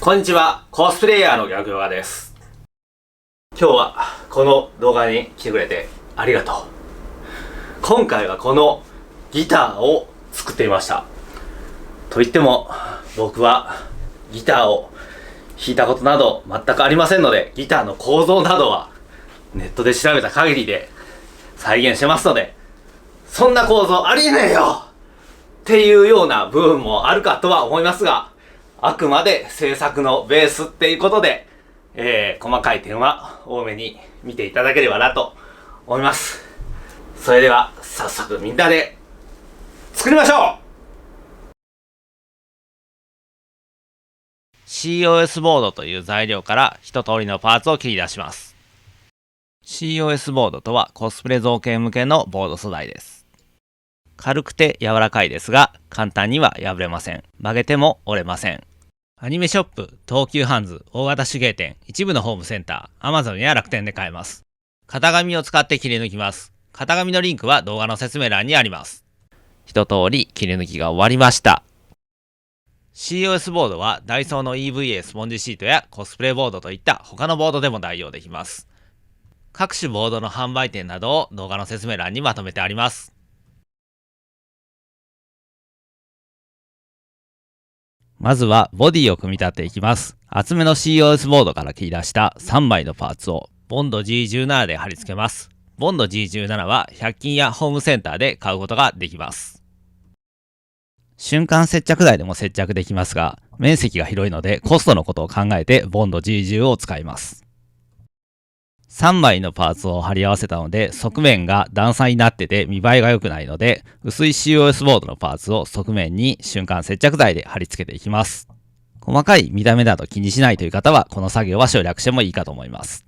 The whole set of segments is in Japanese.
こんにちは、コスプレイヤーの逆ヨガです。今日はこの動画に来てくれてありがとう。今回はこのギターを作ってみました。と言っても僕はギターを弾いたことなど全くありませんので、ギターの構造などはネットで調べた限りで再現してますので、そんな構造ありえねえよっていうような部分もあるかとは思いますが、あくまで制作のベースっていうことで、細かい点は多めに見ていただければなと思います。それでは早速みんなで作りましょう。 COS ボードという材料から一通りのパーツを切り出します。 COS ボードとはコスプレ造形向けのボード素材です。軽くて柔らかいですが簡単には破れません。曲げても折れません。アニメショップ、東急ハンズ、大型手芸店、一部のホームセンター、Amazon や楽天で買えます。型紙を使って切り抜きます。型紙のリンクは動画の説明欄にあります。一通り切り抜きが終わりました。COS ボードはダイソーの EVA スポンジシートやコスプレボードといった他のボードでも代用できます。各種ボードの販売店などを動画の説明欄にまとめてあります。まずはボディを組み立てていきます。厚めの COS ボードから切り出した3枚のパーツをボンド G17 で貼り付けます。ボンド G17 は100均やホームセンターで買うことができます。瞬間接着剤でも接着できますが、面積が広いのでコストのことを考えてボンド G10 を使います。3枚のパーツを貼り合わせたので側面が段差になってて見栄えが良くないので、薄い COS ボードのパーツを側面に瞬間接着剤で貼り付けていきます。細かい見た目など気にしないという方はこの作業は省略してもいいかと思います。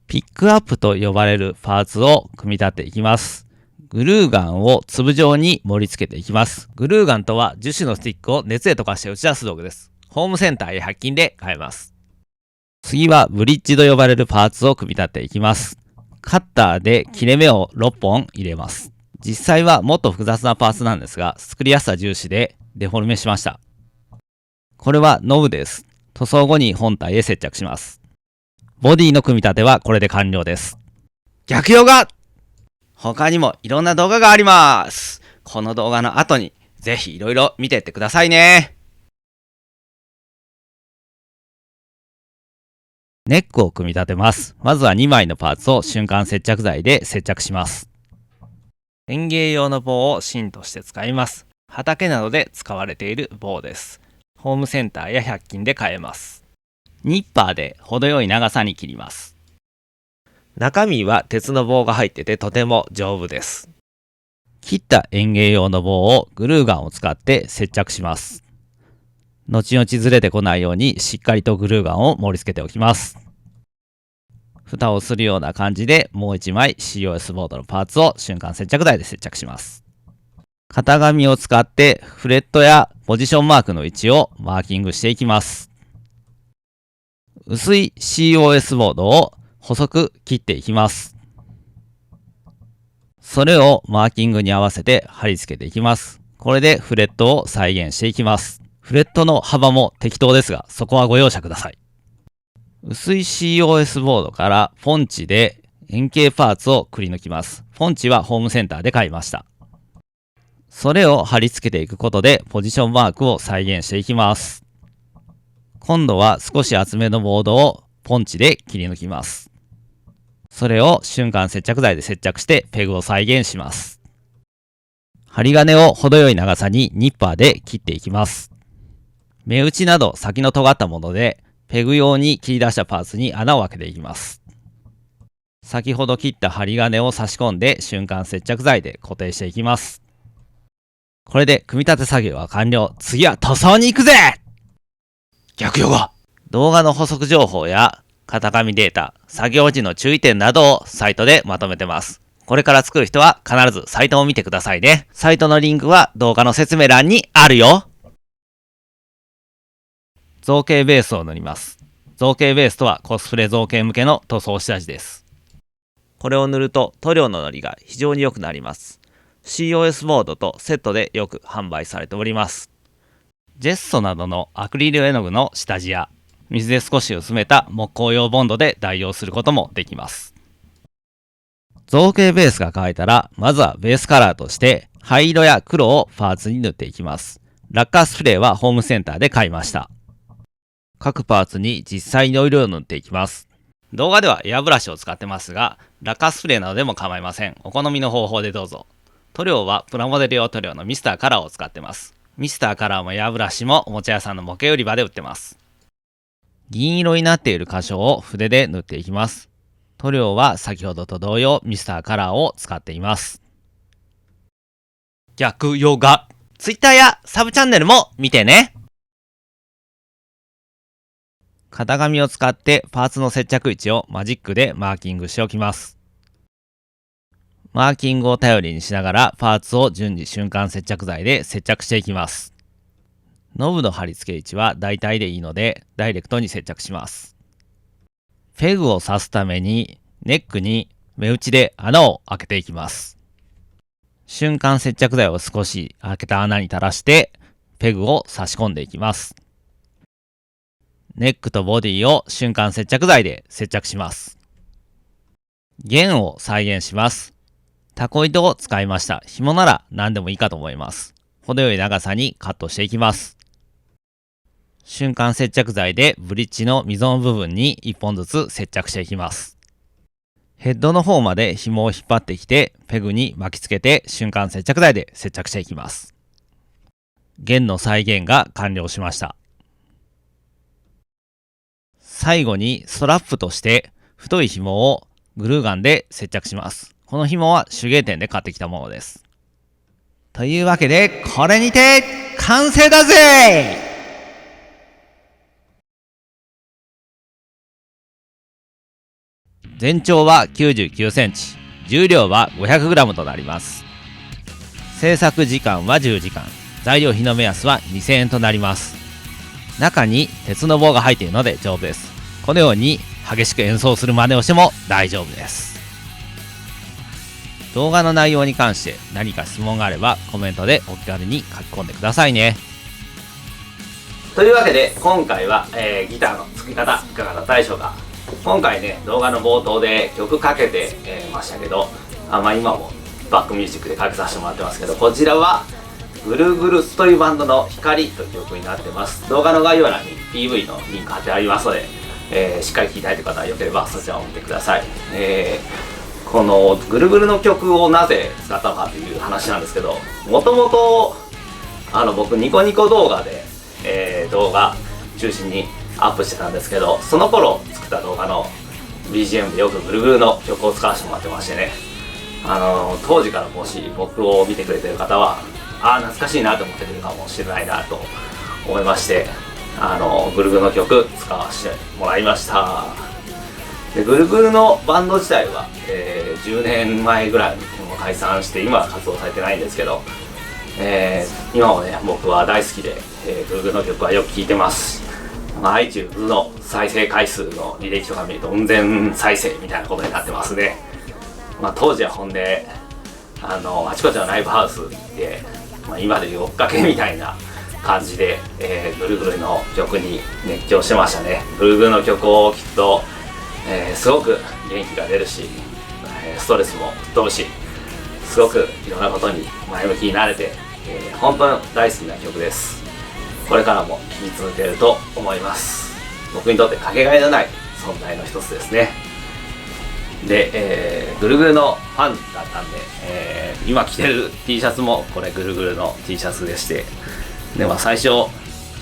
ピックアップと呼ばれるパーツを組み立てていきます。グルーガンを粒状に盛り付けていきます。グルーガンとは樹脂のスティックを熱で溶かして打ち出す道具です。ホームセンターや100均で買えます。次はブリッジと呼ばれるパーツを組み立てていきます。カッターで切れ目を6本入れます。実際はもっと複雑なパーツなんですが、作りやすさ重視でデフォルメしました。これはノブです。塗装後に本体へ接着します。ボディの組み立てはこれで完了です。逆ヨガ！他にもいろんな動画があります。この動画の後にぜひいろいろ見てってくださいね。ネックを組み立てます。まずは2枚のパーツを瞬間接着剤で接着します。園芸用の棒を芯として使います。畑などで使われている棒です。ホームセンターや100均で買えます。ニッパーで程よい長さに切ります。中身は鉄の棒が入っててとても丈夫です。切った園芸用の棒をグルーガンを使って接着します。後々ずれてこないようにしっかりとグルーガンを盛り付けておきます。蓋をするような感じでもう1枚 COS ボードのパーツを瞬間接着剤で接着します。型紙を使ってフレットやポジションマークの位置をマーキングしていきます。薄い COS ボードを細く切っていきます。それをマーキングに合わせて貼り付けていきます。これでフレットを再現していきます。フレットの幅も適当ですが、そこはご容赦ください。薄い COS ボードからポンチで円形パーツをくり抜きます。ポンチはホームセンターで買いました。それを貼り付けていくことでポジションマークを再現していきます。今度は少し厚めのボードをポンチで切り抜きます。それを瞬間接着剤で接着してペグを再現します。針金を程よい長さにニッパーで切っていきます。目打ちなど先の尖ったものでペグ用に切り出したパーツに穴を開けていきます。先ほど切った針金を差し込んで瞬間接着剤で固定していきます。これで組み立て作業は完了。次は塗装に行くぜ！逆ヨガ！動画の補足情報や型紙データ、作業時の注意点などをサイトでまとめてます。これから作る人は必ずサイトを見てくださいね。サイトのリンクは動画の説明欄にあるよ。造形ベースを塗ります。造形ベースとはコスプレ造形向けの塗装下地です。これを塗ると塗料ののりが非常に良くなります。COS ボードとセットでよく販売されております。ジェッソなどのアクリル絵の具の下地や水で少し薄めた木工用ボンドで代用することもできます。造形ベースが乾いたら、まずはベースカラーとして灰色や黒をパーツに塗っていきます。ラッカースプレーはホームセンターで買いました。各パーツに実際の色を塗っていきます。動画ではエアブラシを使ってますが、ラッカースプレーなどでも構いません。お好みの方法でどうぞ。塗料はプラモデル用塗料のミスターカラーを使ってます。ミスターカラーもエアブラシもおもちゃ屋さんの模型売り場で売ってます。銀色になっている箇所を筆で塗っていきます。塗料は先ほどと同様ミスターカラーを使っています。逆ヨガ。Twitter やサブチャンネルも見てね。型紙を使ってパーツの接着位置をマジックでマーキングしておきます。マーキングを頼りにしながらパーツを順次瞬間接着剤で接着していきます。ノブの貼り付け位置は大体でいいのでダイレクトに接着します。ペグを刺すためにネックに目打ちで穴を開けていきます。瞬間接着剤を少し開けた穴に垂らしてペグを差し込んでいきます。ネックとボディを瞬間接着剤で接着します。弦を再現します。タコ糸を使いました。紐なら何でもいいかと思います。程よい長さにカットしていきます。瞬間接着剤でブリッジの溝の部分に1本ずつ接着していきます。ヘッドの方まで紐を引っ張ってきてペグに巻きつけて瞬間接着剤で接着していきます。弦の再現が完了しました。最後にストラップとして太い紐をグルーガンで接着します。この紐は手芸店で買ってきたものです。というわけでこれにて完成だぜ！全長は99センチ、重量は 500g となります。制作時間は10時間、材料費の目安は2000円となります。中に鉄の棒が入っているので丈夫です。このように激しく演奏する真似をしても大丈夫です。動画の内容に関して何か質問があればコメントでお気軽に書き込んでくださいね。というわけで今回は、ギターの作り方いかがだったでしょうか。今回ね動画の冒頭で曲かけて、ましたけど、今もバックミュージックでかけさせてもらってますけど、こちらはぐるぐるというバンドの光という曲になってます。動画の概要欄に PV のリンク貼ってありますので、しっかり聴きたいという方はよければそちらを見てください。このぐるぐるの曲をなぜ使ったのかという話なんですけど、もともと僕ニコニコ動画で、動画中心にアップしてたんですけど、その頃作った動画の BGM でよくぐるぐるの曲を使わせてもらってましてね、当時からもし僕を見てくれてる方は懐かしいなと思ってくれるかもしれないなと思いまして、ぐるぐるの曲使わせてもらいました。でぐるぐるのバンド自体は、10年前ぐらいにも解散して今は活動されてないんですけど、今もね僕は大好きで、ぐるぐるの曲はよく聴いてます。iTunes の再生回数の履歴とか見るとうん千再生みたいなことになってますね。当時はほんであちこちのライブハウスで、今でいう追っかけみたいな感じで、ぐるぐるの曲に熱狂してましたね。ぐるぐるの曲を聴くと、すごく元気が出るし、ストレスも吹っ飛ぶし、すごくいろんなことに前向きになれて、本当に大好きな曲です。これからも聴き続けると思います。僕にとってかけがえのない存在の一つですね。で、ぐるぐるのファンだったんで、今着てる T シャツもこれぐるぐるの T シャツでして、で最初弾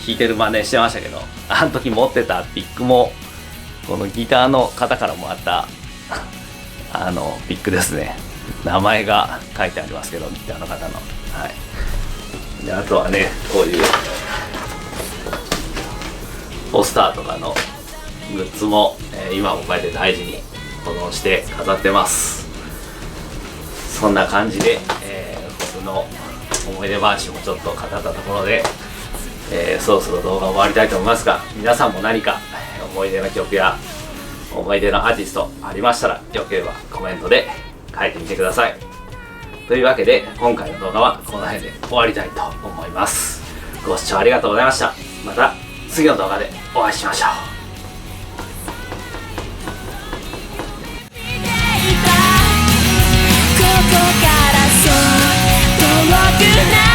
いてる真似してましたけど、あの時持ってたピックもこのギターの方からもらったピックですね。名前が書いてありますけど、ギターの方の、であとはねこういうポスターとかのグッズも、今もこうやって大事に保存して飾ってます。そんな感じで、僕の思い出話もちょっと語ったところで、そろそろ動画を終わりたいと思いますが、皆さんも何か思い出の曲や思い出のアーティストありましたら、よければコメントで書いてみてください。というわけで今回の動画はこの辺で終わりたいと思います。ご視聴ありがとうございました。また次の動画でお会いしましょう。ここからそう遠くない